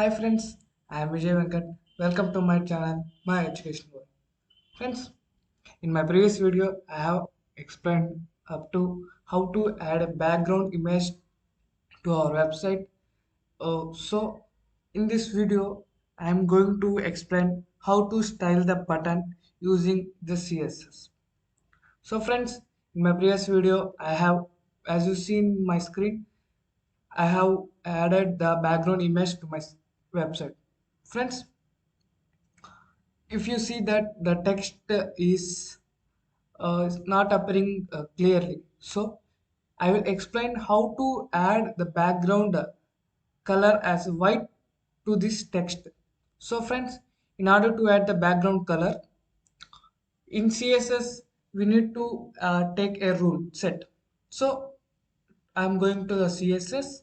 Hi friends, I am Vijay Venkat. Welcome to my channel, My Education World. Friends, in my previous video, I have explained up to how to add a background image to our website. So, in this video, I am going to explain how to style the button using the CSS. So, friends, in my previous video, I have, as you see in my screen, I have added the background image to my website. Friends, if you see that the text is not appearing clearly, so I will explain how to add the background color as white to this text. So friends, in order to add the background color in CSS, we need to take a rule set. So I'm going to the CSS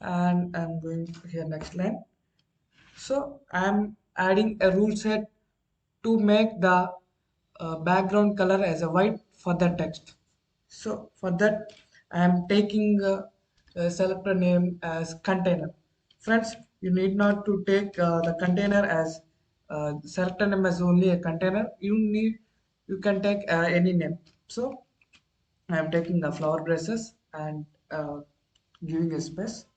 and I'm going here next line. So I'm adding a rule set to make the background color as a white for the text. So for that I am taking a selector name as container. Friends, you need not to take the container as selector name as only a container. You can take any name. So I am taking the flower braces and giving a space.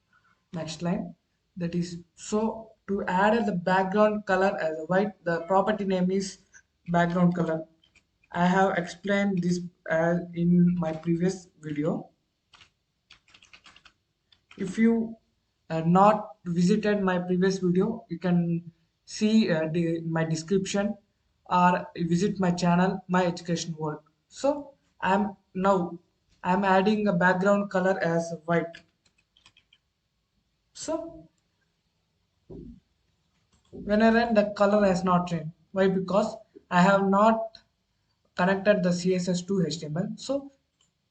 Next line. That is, so to add the background color as a white, the property name is background color. I have explained this in my previous video. If you not visited my previous video, you can see my description or visit my channel, My Education World. So I'm adding a background color as white. So when I run, the color has not changed. Why? Because I have not connected the CSS to HTML. So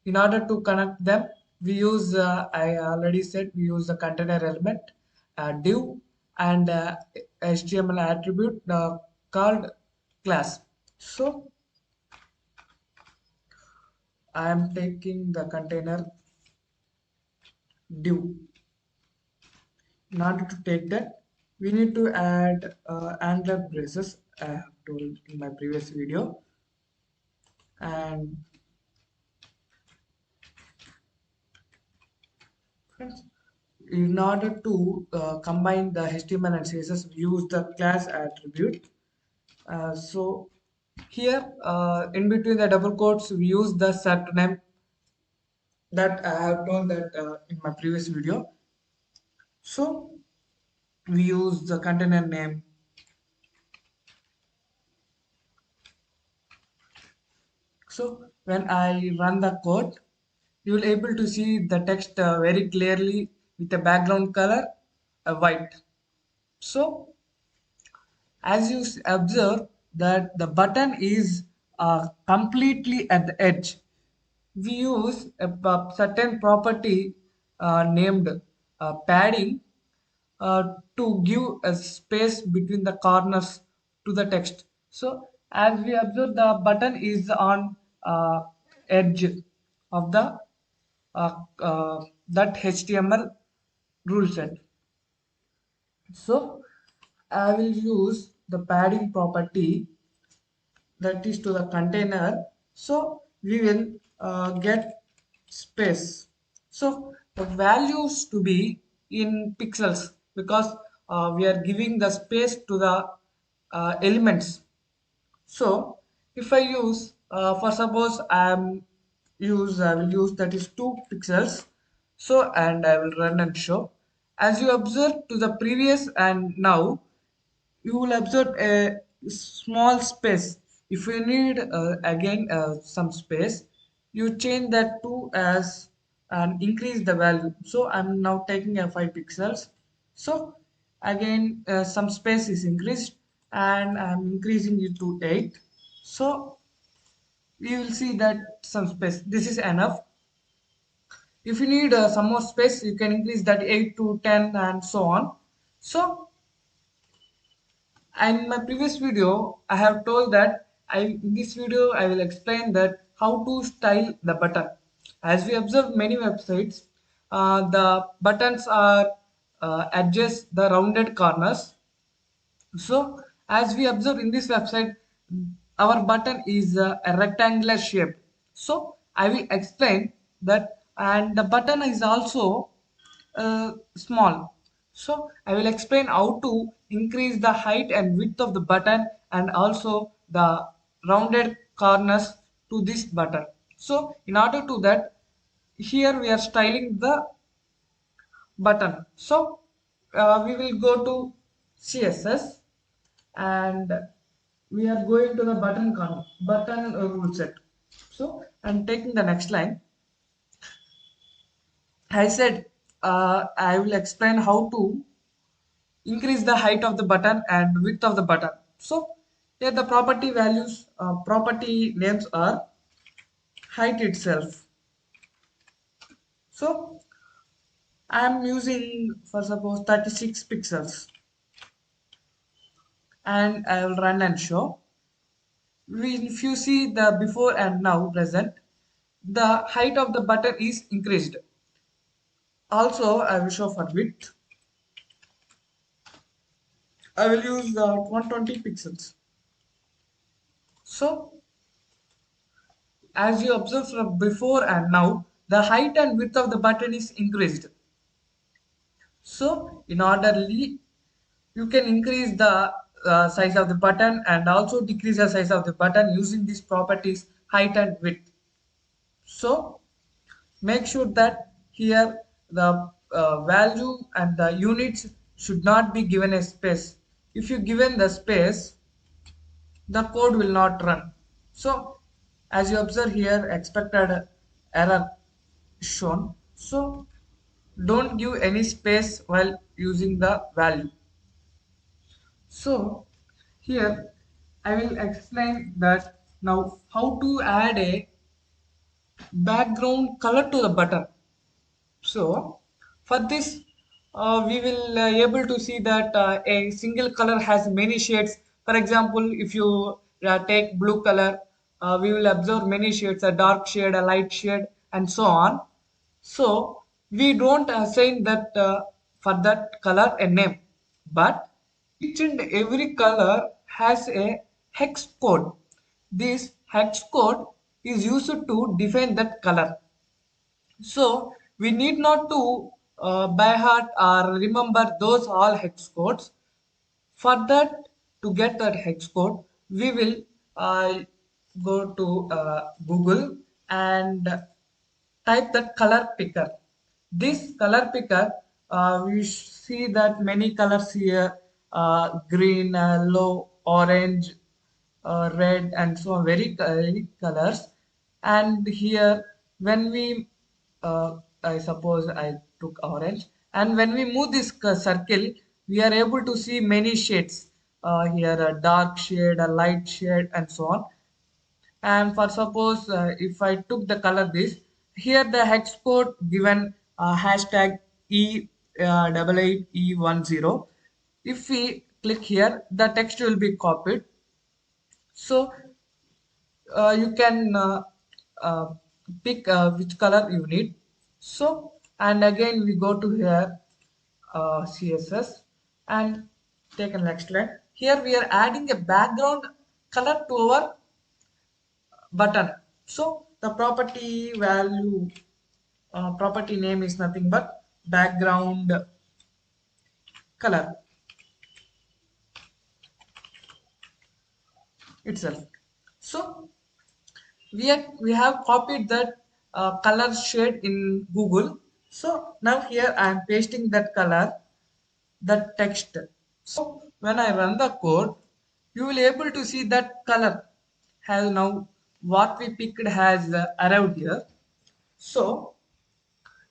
in order to connect them, we use, I already said, we use the container element, div, and HTML attribute called class. So I am taking the container div. In order to take that, we need to add angular braces. I have told in my previous video, and friends, in order to combine the HTML and CSS, we use the class attribute. So here, in between the double quotes, we use the set name that I have told that in my previous video. So we use the container name. So when I run the code, you will able to see the text very clearly with the background color white. So as you observe that the button is completely at the edge, we use a certain property named padding to give a space between the corners to the text. So as we observe, the button is on edge of the that HTML rule set. So I will use the padding property that is to the container. So we will get space. So the values to be in pixels because we are giving the space to the elements. So if I use for suppose I will use that is 2 pixels. So and I will run and show. As you observe to the previous and now, you will observe a small space. If you need again some space, you change that to as and increase the value. So I'm now taking a 5 pixels. So again some space is increased and I'm increasing it to 8. So you will see that some space, this is enough. If you need some more space, you can increase that 8 to 10 and so on. So and in my previous video, I have told that in this video I will explain that how to style the button. As we observe many websites, the buttons are adjust the rounded corners. So as we observe in this website, our button is a rectangular shape. So I will explain that, and the button is also small. So I will explain how to increase the height and width of the button and also the rounded corners to this button. So in order to that, here we are styling the button. So we will go to CSS and we are going to the button rule set. So I'm taking the next line. I said I will explain how to increase the height of the button and width of the button. So here the property values, property names are height itself. So I am using for suppose 36 pixels and I will run and show. If you see the before and now present, the height of the button is increased. Also I will show for width. I will use 120 pixels. So as you observe from before and now, the height and width of the button is increased. So in orderly, you can increase the size of the button and also decrease the size of the button using these properties height and width. So make sure that here the value and the units should not be given a space. If you given the space, the code will not run. So as you observe here, expected error shown. So don't give any space while using the value. So here I will explain that now how to add a background color to the button. So for this, we will able to see that a single color has many shades. For example, if you take blue color, we will observe many shades: a dark shade, a light shade, and so on. So we don't assign that for that color a name, but each and every color has a hex code. This hex code is used to define that color. So we need not to by heart or remember those all hex codes. For that, to get that hex code, we will go to Google and type that color picker. This color picker, we see that many colors here, green, yellow, orange, red, and so on, very colors. And here, when we, I suppose I took orange, and when we move this circle, we are able to see many shades. Here, a dark shade, a light shade, and so on. And for suppose if I took the color this, here the hex code given hashtag E88E10. If we click here, the text will be copied. So you can uh, pick which color you need. So and again we go to here CSS and take a next line. Here we are adding a background color to our button. So the property value, property name is nothing but background color itself. So we have copied that color shade in Google. So now here I am pasting that color, that text. So when I run the code, you will able to see that color has now what we picked has arrived here. So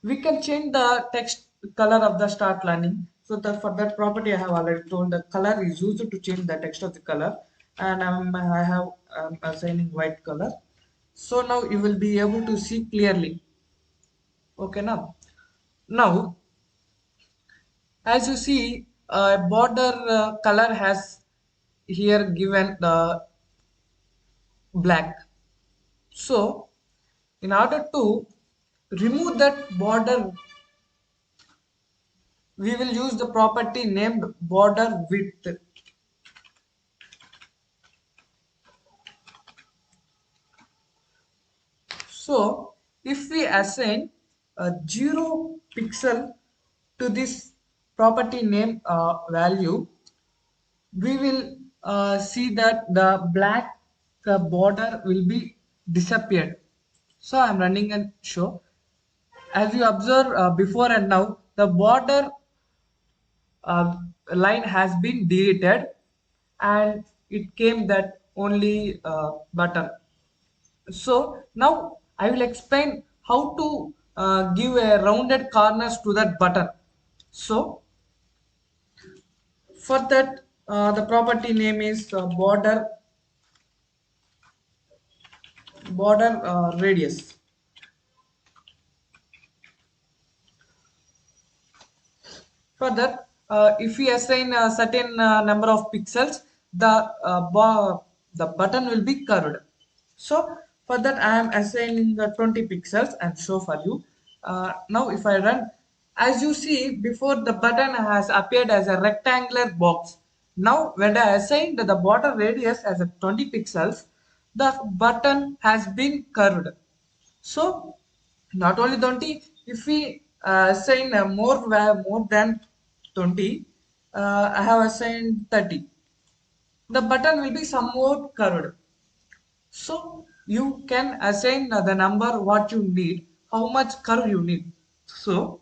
we can change the text color of the start learning. So that for that property I have already told the color is used to change the text of the color, and I have assigning white color. So now you will be able to see clearly. Okay, now as you see border color has here given the black. So in order to remove that border we will use the property named border width. So if we assign a 0 pixel to this property name value, we will see that the black border will be disappeared. So I'm running a show. As you observe before and now, the border uh, line has been deleted and it came that only button. So now I will explain how to give a rounded corners to that button. So for that the property name is border radius. For that, if we assign a certain number of pixels, the button will be curved. So for that, I am assigning 20 pixels and show for you. Now, if I run, as you see, before the button has appeared as a rectangular box. Now, when I assigned the border radius as a 20 pixels, the button has been curved. So not only 20, if we assign more than 20, I have assigned 30. The button will be somewhat curved. So you can assign the number what you need, how much curve you need. So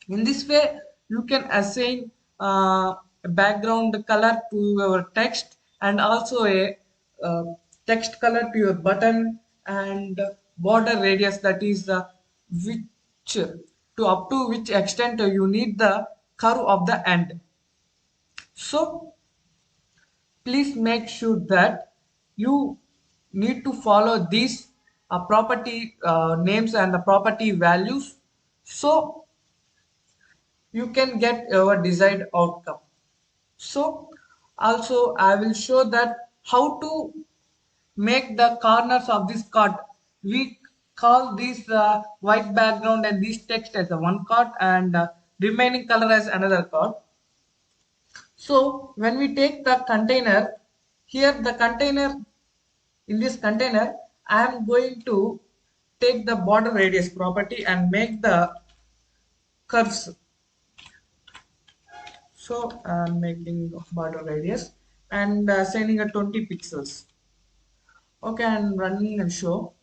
in this way, you can assign a background color to your text and also a uh, text color to your button and border radius, that is which to up to which extent you need the curve of the end. So please make sure that you need to follow these property names and the property values, so you can get your desired outcome. So also I will show that how to make the corners of this card. We call this white background and this text as a one card and remaining color as another card. So when we take the container, here the container, in this container I am going to take the border radius property and make the curves. So I'm making border radius and sending a 20 pixels. Okay, and running and show.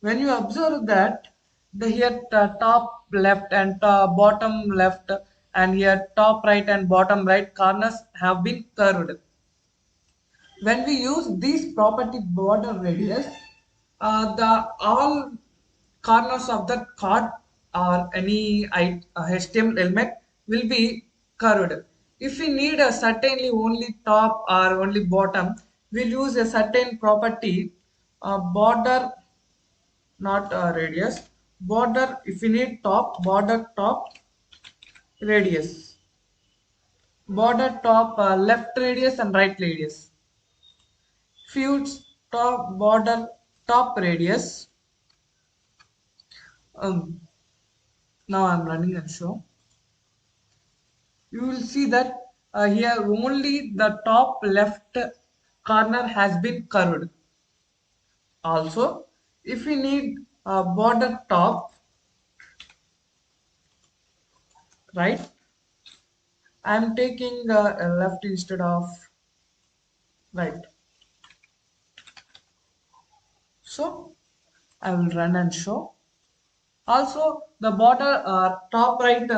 When you observe that the here top left and bottom left and here top right and bottom right corners have been curved. When we use this property border radius, the all corners of the card or any HTML element will be curved. If we need a certainly only top or only bottom, we'll use a certain property border, not radius, border. If we need top, border top radius, border top left radius and right radius. Fuse top border top radius. um, Now I'm running a show. You will see that here only the top left corner has been curved. Also, if we need border top right, I'm taking left instead of right. So I will run and show. Also, the border top right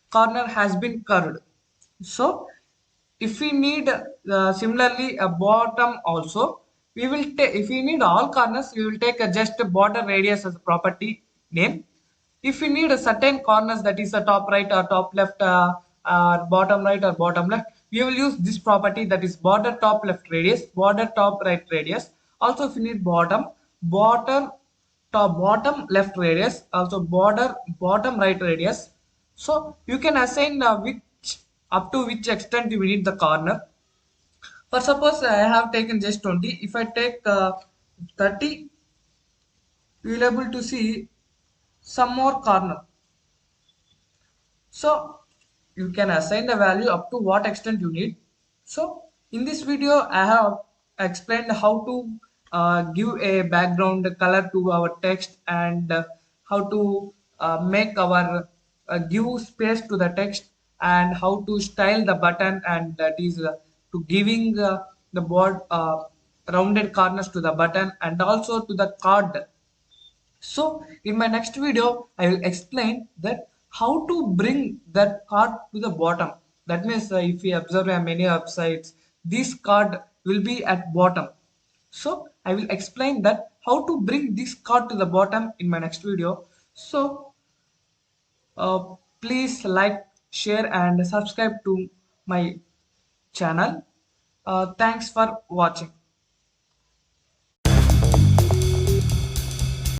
corner has been curved. So if we need similarly a bottom also, we will take, if we need all corners, we will take a just a border radius as a property name. If we need a certain corners, that is a top right or top left bottom right or bottom left, we will use this property, that is border top left radius, border top right radius. Also if you need border top bottom left radius, also border bottom right radius. So you can assign which up to which extent you need the corner. For suppose I have taken just 20, if I take 30, you will able to see some more corner. So you can assign the value up to what extent you need. So in this video I have explained how to give a background color to our text, and how to make our give space to the text, and how to style the button, and that is to giving the board rounded corners to the button and also to the card. So in my next video, I will explain that how to bring that card to the bottom. That means if you observe many websites, this card will be at bottom. So I will explain that how to bring this card to the bottom in my next video. So please like, share and subscribe to my channel. Thanks for watching.